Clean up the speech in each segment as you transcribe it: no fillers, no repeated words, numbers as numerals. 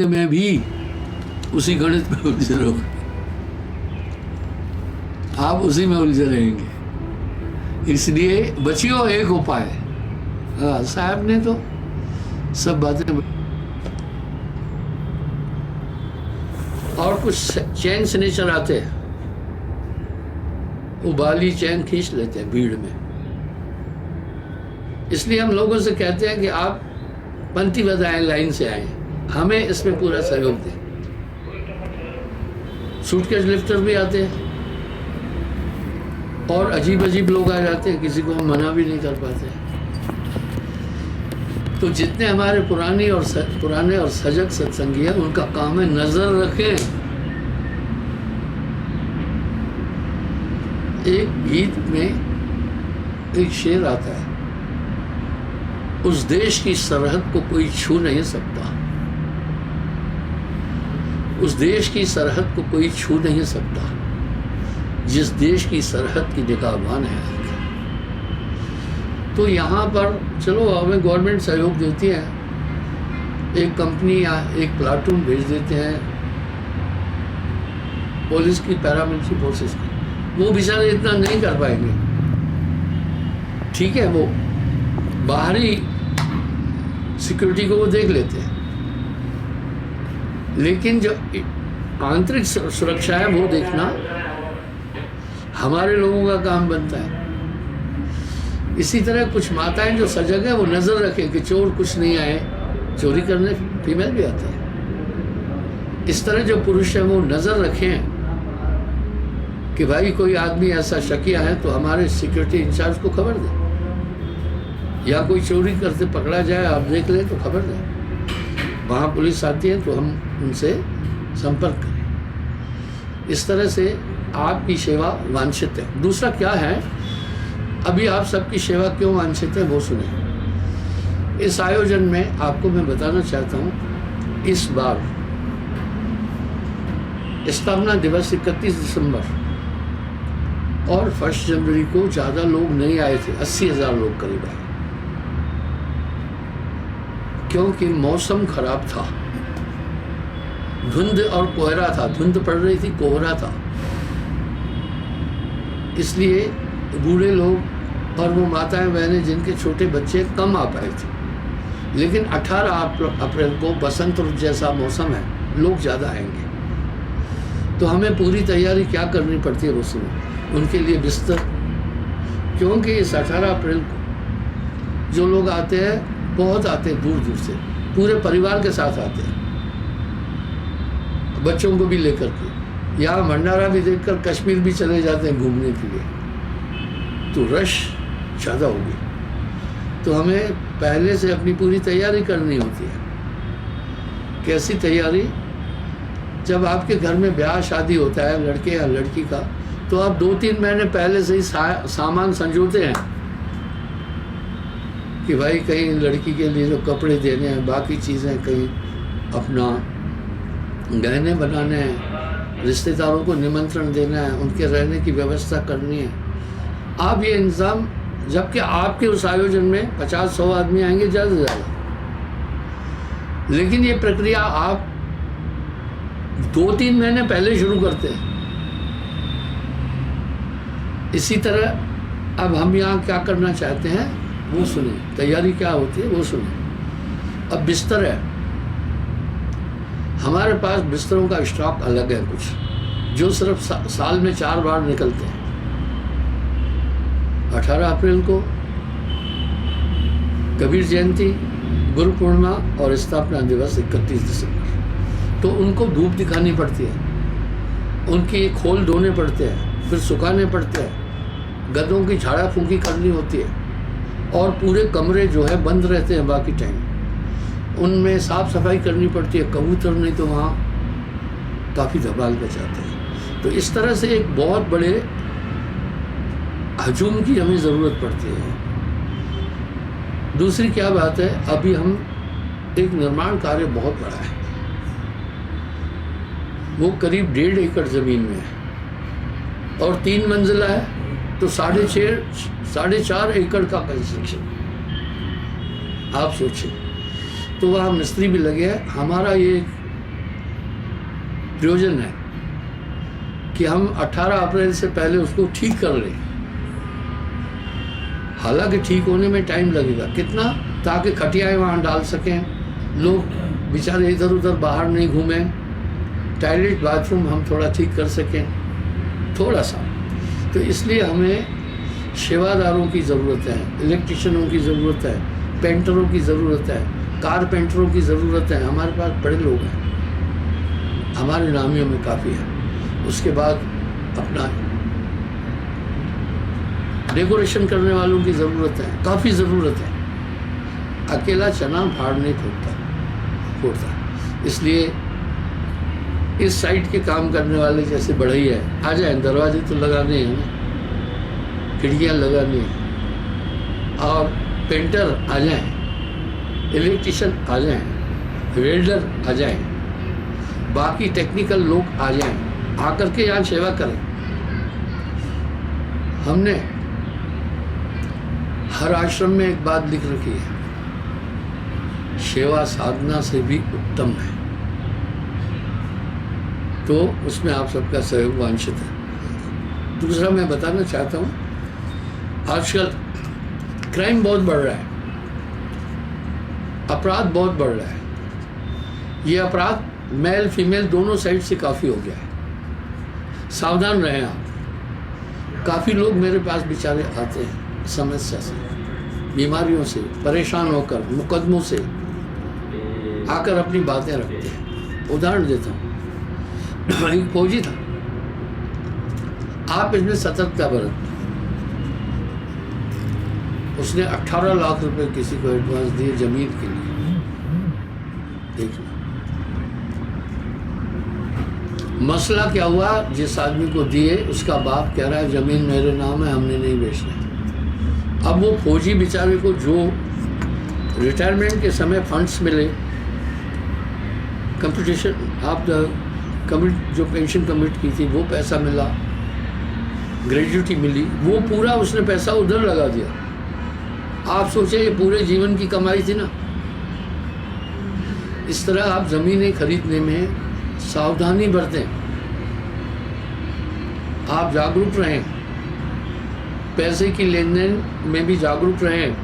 में भी उसी गणित में उलझे रहोगे, आप उसी में उलझे रहेंगे। इसलिए बचियो एक उपाय। साहब ने तो सब बातें, और कुछ चैन से नहीं चलाते, उबाली चैन खींच लेते हैं भीड़ में। इसलिए हम लोगों से कहते हैं कि आप पंक्तिबद्ध आए, लाइन से आए, हमें इसमें पूरा सहयोग दें। सूटकेस लिफ्टर भी आते हैं और अजीब अजीब लोग आ जाते हैं, किसी को हम मना भी नहीं कर पाते। तो जितने हमारे पुराने और सजग सत्संगी हैं, उनका काम है नजर रखें। एक गीत में एक शेर आता है, उस देश की सरहद को कोई छू नहीं सकता, उस देश की सरहद को कोई छू नहीं सकता, जिस देश की सरहद की निगाहबान है। तो यहाँ पर चलो हमें गवर्नमेंट सहयोग देती है, एक कंपनी या एक प्लाटून भेज देते हैं पुलिस की, पैरामिलिट्री फोर्सेस की, वो बेचारे इतना नहीं कर पाएंगे। ठीक है, वो बाहरी सिक्योरिटी को वो देख लेते हैं, लेकिन जो आंतरिक सुरक्षा है वो देखना हमारे लोगों का काम बनता है। इसी तरह कुछ माताएं जो सजग है, वो नजर रखें कि चोर कुछ नहीं आए चोरी करने, फीमेल भी आते हैं। इस तरह जो पुरुष है वो नजर रखें कि भाई कोई आदमी ऐसा शकिया है तो हमारे सिक्योरिटी इंचार्ज को खबर दें, या कोई चोरी करते पकड़ा जाए आप देख लें तो खबर दें। वहाँ पुलिस आती है तो हम उनसे संपर्क करें। इस तरह से आपकी सेवा वांछित है। दूसरा क्या है, अभी आप सबकी सेवा क्यों वांछित है वो सुने। इस आयोजन में आपको मैं बताना चाहता हूँ, इस बार स्थापना दिवस 31 दिसंबर और 1 जनवरी को ज़्यादा लोग नहीं आए थे, 80,000 लोग करीब आए, क्योंकि मौसम खराब था, धुंध और कोहरा था, धुंध पड़ रही थी, कोहरा था। इसलिए बूढ़े लोग और वो माताएं बहनें जिनके छोटे बच्चे कम आ पाए थे। लेकिन 18 अप्रैल को बसंत ऋतु जैसा मौसम है, लोग ज़्यादा आएंगे। तो हमें पूरी तैयारी क्या करनी पड़ती है वो सुनो। उनके लिए बिस्तर, क्योंकि इस 18 अप्रैल को जो लोग आते हैं, बहुत आते हैं दूर दूर से, पूरे परिवार के साथ आते हैं, बच्चों को भी लेकर के। यहाँ भंडारा भी देखकर कश्मीर भी चले जाते हैं घूमने के लिए, तो रश ज़्यादा होगी। तो हमें पहले से अपनी पूरी तैयारी करनी होती है। कैसी तैयारी? जब आपके घर में ब्याह शादी होता है लड़के या लड़की का, तो आप 2-3 महीने पहले से ही सामान संजोते हैं कि भाई कहीं लड़की के लिए जो कपड़े देने हैं, बाकी चीज़ें, कहीं अपना गहने बनाने हैं, रिश्तेदारों को निमंत्रण देना है, उनके रहने की व्यवस्था करनी है। आप ये इंतज़ाम, जबकि आपके उस आयोजन में 50-100 आदमी आएंगे ज़्यादा से ज़्यादा, लेकिन ये प्रक्रिया आप 2-3 महीने पहले शुरू करते हैं। इसी तरह अब हम यहाँ क्या करना चाहते हैं वो सुने, तैयारी क्या होती है वो सुने। अब बिस्तर है, हमारे पास बिस्तरों का स्टॉक अलग है कुछ, जो सिर्फ साल में 4 बार निकलते हैं। 18 अप्रैल को, कबीर जयंती, गुरु पूर्णिमा और स्थापना दिवस 31 दिसंबर। तो उनको धूप दिखानी पड़ती है, उनकी खोल धोने पड़ते हैं, फिर सुखाने पड़ते हैं, गद्दों की झाड़ा फूंकी करनी होती है, और पूरे कमरे जो है बंद रहते हैं बाकी टाइम। उनमें साफ़ सफाई करनी पड़ती है, कबूतर नहीं तो वहाँ काफ़ी धमाल मचाते हैं। तो इस तरह से एक बहुत बड़े हजूम की हमें ज़रूरत पड़ती है। दूसरी क्या बात है, अभी हम एक निर्माण कार्य बहुत बड़ा है, वो करीब 1.5 एकड़ ज़मीन में है और 3 मंजिला है, तो 4.5 एकड़ का कंस्ट्रक्शन। आप सोचिए, तो वहाँ मिस्त्री भी लगे हैं। हमारा ये प्रयोजन है कि हम 18 अप्रैल से पहले उसको ठीक कर लें। हालांकि ठीक होने में टाइम लगेगा, कितना, ताकि खटियाएँ वहाँ डाल सकें, लोग बेचारे इधर उधर बाहर नहीं घूमें, टॉयलेट बाथरूम हम थोड़ा ठीक कर सकें थोड़ा सा। तो इसलिए हमें सेवादारों की ज़रूरत है, इलेक्ट्रिशियनों की ज़रूरत है, पेंटरों की ज़रूरत है, कारपेंटरों की ज़रूरत है। हमारे पास बड़े लोग हैं, हमारे नामियों में काफ़ी है। उसके बाद अपना डेकोरेशन करने वालों की ज़रूरत है, काफ़ी ज़रूरत है। अकेला चना फाड़ नहीं फोड़ता। इसलिए इस साइड के काम करने वाले जैसे बढ़ई है, आ जाए, दरवाजे तो लगाने हैं ना, खिड़कियाँ लगानी हैं, और पेंटर आ जाएं, इलेक्ट्रिशियन आ जाएं, वेल्डर आ जाएं, बाकी टेक्निकल लोग आ जाएं, आकर के यहाँ सेवा करें। हमने हर आश्रम में एक बात लिख रखी है, सेवा साधना से भी उत्तम है। तो उसमें आप सबका सहयोग वांछित है। दूसरा मैं बताना चाहता हूँ, आजकल क्राइम बहुत बढ़ रहा है, अपराध बहुत बढ़ रहा है। ये अपराध मेल फीमेल दोनों साइड से काफ़ी हो गया है। सावधान रहें आप। काफ़ी लोग मेरे पास बेचारे आते हैं समस्या से, बीमारियों से, परेशान होकर, मुकदमों से आकर अपनी बातें रखते हैं। उदाहरण देता हूँ, एक फौजी था, आप इसमें सतर्कता बरतना। उसने 18 लाख रुपए किसी को एडवांस दिए जमीन के लिए। देखना मसला क्या हुआ, जिस आदमी को दिए उसका बाप कह रहा है जमीन मेरे नाम है, हमने नहीं बेचना। अब वो फौजी बेचारे को जो रिटायरमेंट के समय फंड्स मिले, कंपटीशन आप जो पेंशन कमिट की थी वो पैसा मिला, ग्रेजुटी मिली, वो पूरा उसने पैसा उधर लगा दिया। आप सोचे ये पूरे जीवन की कमाई थी ना। इस तरह आप ज़मीनें खरीदने में सावधानी बरतें, आप जागरूक रहें, पैसे की लेन देन में भी जागरूक रहें।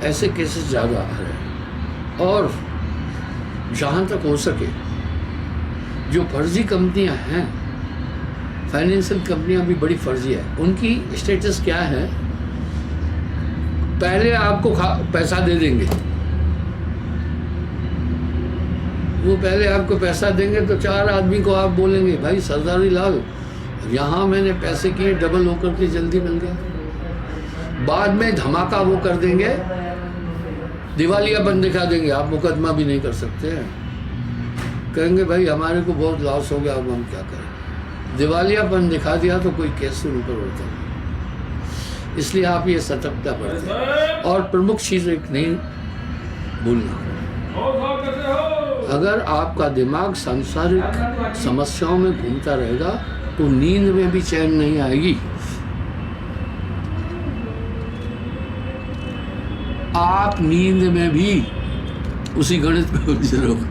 ऐसे केसेस ज़्यादा आ रहे हैं। और जहाँ तक हो सके जो फर्जी कंपनियां हैं, फाइनेंशियल कंपनियां भी बड़ी फर्जी है, उनकी स्टेटस क्या है, पहले आपको पैसा दे देंगे। वो पहले आपको पैसा देंगे तो 4 आदमी को आप बोलेंगे भाई सरदारी लाल यहाँ मैंने पैसे किए, डबल होकर के जल्दी मिल गया। बाद में धमाका वो कर देंगे, दिवालियापन दिखा देंगे, आप मुकदमा भी नहीं कर सकते हैं। कहेंगे भाई हमारे को बहुत लॉस हो गया, अब हम क्या करें। दिवालियापन दिखा दिया तो कोई केस से ऊपर उठता नहीं। इसलिए आप ये सतर्कता बरतें। और प्रमुख चीज़ एक नहीं भूलना, अगर आपका दिमाग सांसारिक समस्याओं में घूमता रहेगा तो नींद में भी चैन नहीं आएगी। आप नींद में भी उसी गणित में उलझे रहोगे,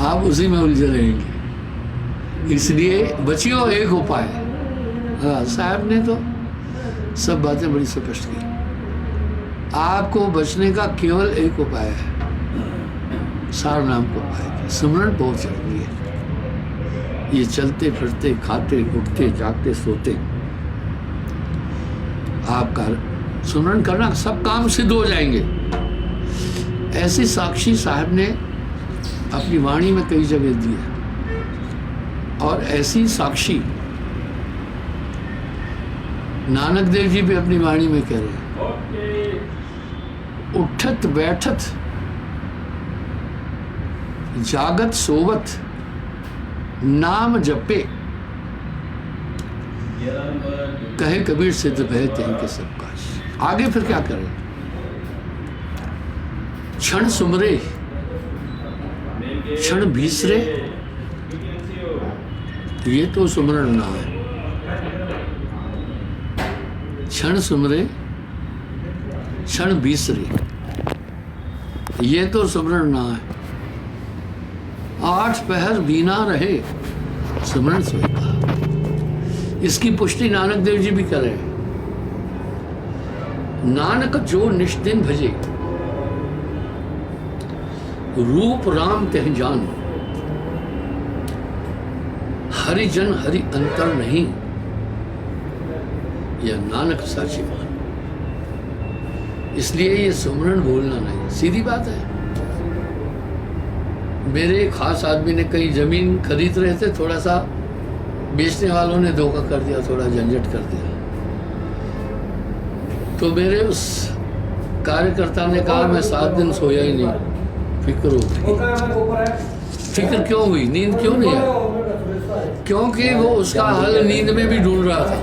आप उसी में उलझे रहेंगे। इसलिए बचियो एक उपाय। हाँ, साहब ने तो सब बातें बड़ी स्पष्ट की। आपको बचने का केवल एक उपाय है, सार नाम का उपाय। सुमरन बहुत जरूरी है। ये चलते फिरते, खाते, उठते, जागते, सोते आपका सुमरन करना, सब काम सिद्ध हो जाएंगे। ऐसी साक्षी साहब ने अपनी वाणी में कई जगह दी है। और ऐसी साक्षी नानक देव जी भी अपनी वाणी में कह रहे हैं, उठत बैठत जागत सोवत नाम जपे, कहे कबीर सिद्ध भय तें के सब काज। आगे फिर क्या करें, क्षण सुमरे क्षण भीसरे, ये तो सुमरण ना है। क्षण सुमरे क्षण भीसरे, ये तो सुमरण ना है। 8 पहर बीना रहे सिमरन सोई कहा। इसकी पुष्टि नानक देव जी भी कर रहे हैं। नानक जो निष्दिन भजे, रूप राम तह जान, हरि जन हरि अंतर नहीं, यह नानक साची मान। इसलिए ये सुमरन भूलना नहीं, सीधी बात है। मेरे खास आदमी ने कहीं जमीन खरीद रहे थे, थोड़ा सा बेचने वालों ने धोखा कर दिया, थोड़ा झंझट कर दिया। तो मेरे उस कार्यकर्ता ने कहा मैं 7 दिन सोया ही नहीं, फिक्र हो गई। फिक्र क्यों हुई, नींद क्यों नहीं आई? क्योंकि वो उसका हल नींद में भी ढूंढ रहा था।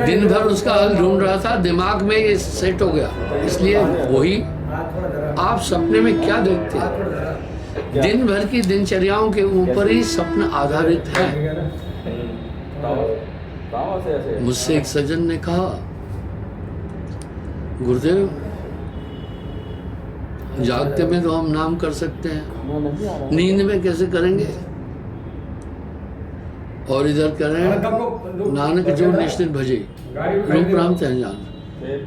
दिन भर उसका हल ढूंढ रहा था, दिमाग में ये सेट हो गया। इसलिए वही आप सपने में क्या देखते हैं, दिन भर की दिनचर्याओं के ऊपर ही स्वप्न आधारित है। मुझसे एक सज्जन ने कहा, गुरुदेव जागते में तो हम नाम कर सकते हैं, नींद में कैसे करेंगे? और इधर कह रहे हैं नानक जो निश्चित भजे, रूप राम तह जान।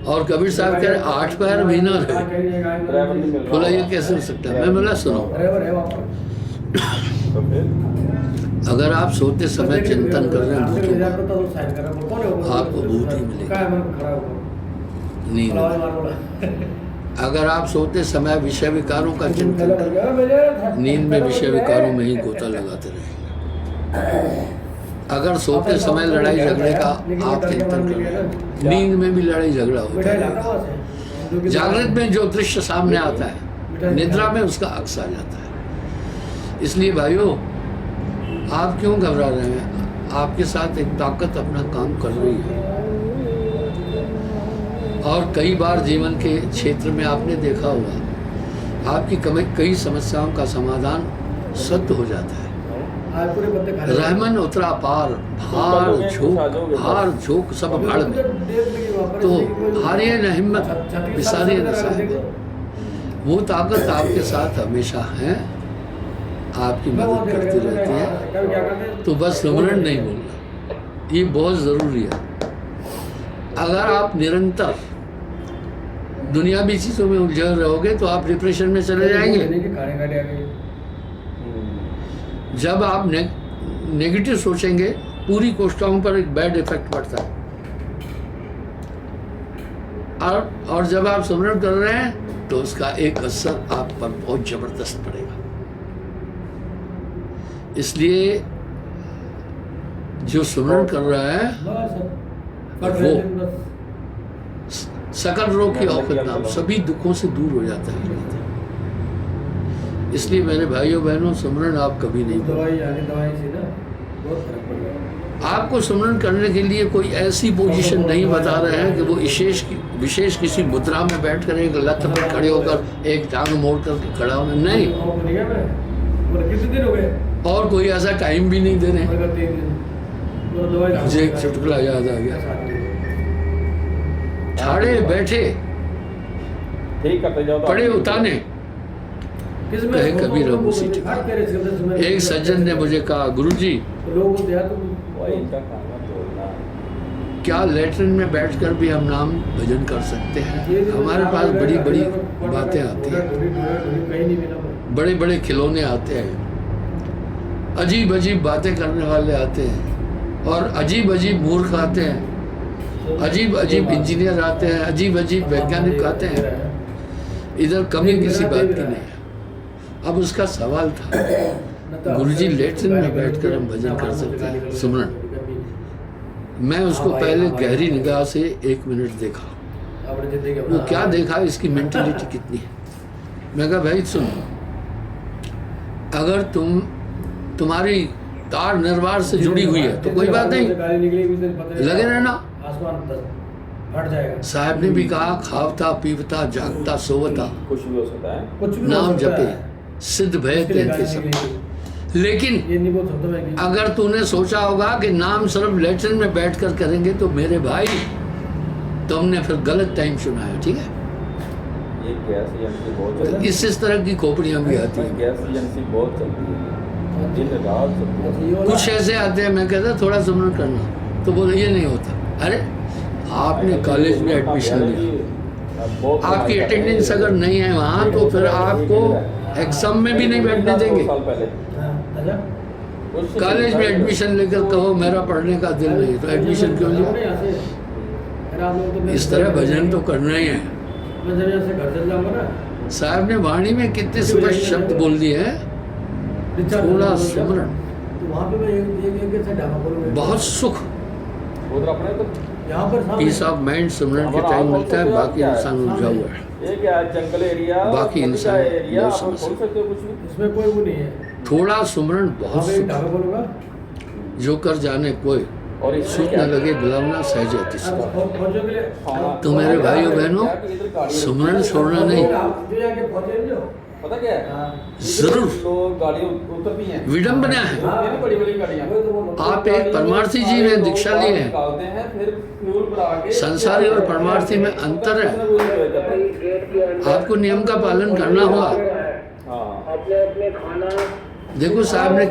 और कबीर साहब कह रहे 8 पैर भी ना रहे। बोला ये कैसे हो सकता है? मैं बोला सुनो, अगर आप सोते समय चिंतन कर रहे हैं आपको भूत ही मिलेगा नींद में। अगर आप सोते समय विषय विकारों का चिंतन कर, नींद में विषय विकारों में ही गोता लगाते रहेंगे। अगर सोते समय लड़ाई झगड़े का आप चिंतन कर रहे हैं, नींद में भी लड़ाई झगड़ा होता है। जागृत में जो दृश्य सामने आता है, निद्रा में उसका अक्स आ जाता है। इसलिए भाइयों, आप क्यों घबरा रहे हैं? आपके साथ एक ताकत अपना काम कर रही है। और कई बार जीवन के क्षेत्र में आपने देखा होगा, आपकी कई समस्याओं का समाधान सत्य हो जाता है। रहमन उतरा पार, हार झोंक सब भाड़ में, तो हारिए न हिम्मत विसारिए न साहिब। वो ताकत आपके साथ हमेशा है, आपकी मदद करती रहती है। तो बस सुमरन नहीं भूलना, ये बहुत ज़रूरी है। अगर आप निरंतर दुनियावी चीज़ों में उलझे रहोगे तो आप डिप्रेशन में चले जाएंगे। जब आप नेगेटिव सोचेंगे, पूरी कोशिकाओं पर एक बैड इफेक्ट पड़ता है। और जब आप सुमरन कर रहे हैं तो उसका एक असर आप पर बहुत जबरदस्त पड़ेगा। इसलिए जो सुमरन कर रहा है वो सकल रोग की औखत नाम, सभी दुखों से दूर हो जाता है। इसलिए मेरे भाइयों बहनों, सुमरन आप कभी नहीं आपको सुमरन करने के लिए कोई ऐसी पोजीशन नहीं बता रहे हैं कि वो विशेष किसी मुद्रा में बैठ कर एक लत पर खड़े होकर एक टांग मोड़ कर खड़ा होना, नहीं। और कोई ऐसा टाइम भी नहीं दे रहे। मुझे एक चुटकुला याद आ गया, ठाड़े बैठे पड़े उताने कहे कबीर हम उसी ठिकाने। एक सज्जन ने मुझे कहा, गुरुजी क्या लैट्रिन में बैठकर भी हम नाम भजन कर सकते हैं? हमारे पास बड़ी बड़ी बातें आती हैं, बड़े बड़े खिलौने आते हैं, अजीब अजीब बातें करने वाले आते हैं, और अजीब अजीब मूर्ख आते हैं, अजीब अजीब इंजीनियर आते हैं, अजीब अजीब वैज्ञानिक आते हैं। इधर कमी किसी बात की नहीं है। अब उसका सवाल था, गुरुजी लैट्रिन में बैठकर हम भजन कर सकते हैं सुमरन? मैं उसको पहले गहरी निगाह से 1 मिनट देखा। वो क्या देखा, इसकी मेंटलिटी कितनी है। मैं कहा भाई सुन, अगर तुम्हारी तार निर्वार से जुड़ी हुई है तो कोई बात नहीं, लगे रहना। साहब ने भी कहा, खावता पीवता जागता सोवता नाम जपे सिद्ध भय तेरे सब। लेकिन अगर तूने सोचा होगा कि नाम सिर्फ लैट्रिन में बैठकर करेंगे तो मेरे भाई तुमने फिर गलत टाइम चुना है। ठीक है, जी गैस एजेंसी बहुत तो चलती इस तरह की खोपड़ियाँ भी आती है, हैं। गैस एजेंसी बहुत चलती है, दिन रात चलती है। कुछ ऐसे आते हैं, मैं कहता थोड़ा सुमरन करना, तो बोले ये नहीं होता। अरे आपने कॉलेज में एडमिशन लिया, आपकी अटेंडेंस अगर नहीं है वहाँ तो फिर आपको एग्जाम में भी नहीं बैठने देंगे। साल पहले कॉलेज में एडमिशन लेकर कहो मेरा पढ़ने का दिल नहीं, तो एडमिशन क्यों लिया? इस तरह भजन तो करना ही है। साहब ने वाणी में कितने स्पष्ट शब्द बोल दिए हैं, थोड़ा सुमरन, बहुत सुख, उधर अपने तो पीस ऑफ माइंड सुमरन के टाइम मिलता है। बाकी इंसान उलझा हुआ है, ये क्या है, जंगल एरिया, बाकी इंसान एरिया बहुत आप खोल समस्या। सकते हो कुछ भी। इसमें कोई वो नहीं है। थोड़ा सुमरन बहुत सुख, जो कर जाने कोई और इसमें सुख न क्या लगे बुलावना सहज होती अब सुख। फौजियों के लिए हाँ, तो मेरे भाइयों बहनों, क्या कि इधर गाड़ी सुमरन छोड़ना नहीं, जो जाके फौजी जो पता क्या है, जरूर लोग गाड़ी उतरती हैं, विडम्बना है। ये बड़ी बड़ी गाड़ियाँ आप एक परमार्थी जी में दीक्षा लिए हैं, निकालते हैं, फिर फ्यूल भरा के संसारी और परमार्थी में अंतर है। आपको नियम का पालन करना होगा। हाँ, देखो साहब ने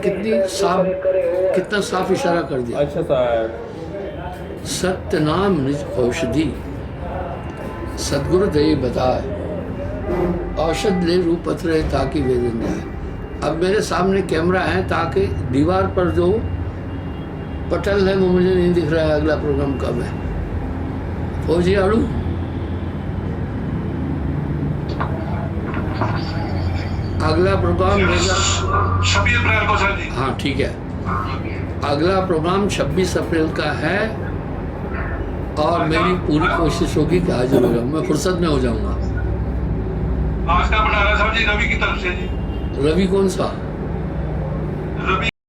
कितना साफ इशारा कर दिया। अच्छा साहब, सत्य नाम निज औषधि, सदगुरु देव बताए, औषध ले रूप पत्र ताकि वेदन जाए। अब मेरे सामने कैमरा है ताकि दीवार पर जो पटल है वो मुझे नहीं दिख रहा है अगला प्रोग्राम कब है। फौजी आड़ू, अगला प्रोग्राम 26 अप्रैल को सर जी। हाँ ठीक है, अगला प्रोग्राम 26 अप्रैल का है और मेरी पूरी कोशिश होगी कि हाजिर हो जाऊँ, मैं फुर्सत में हो जाऊँगा। आज का भंडारा साहब जी रवि की तरफ से जी। रवि कौन सा? रवि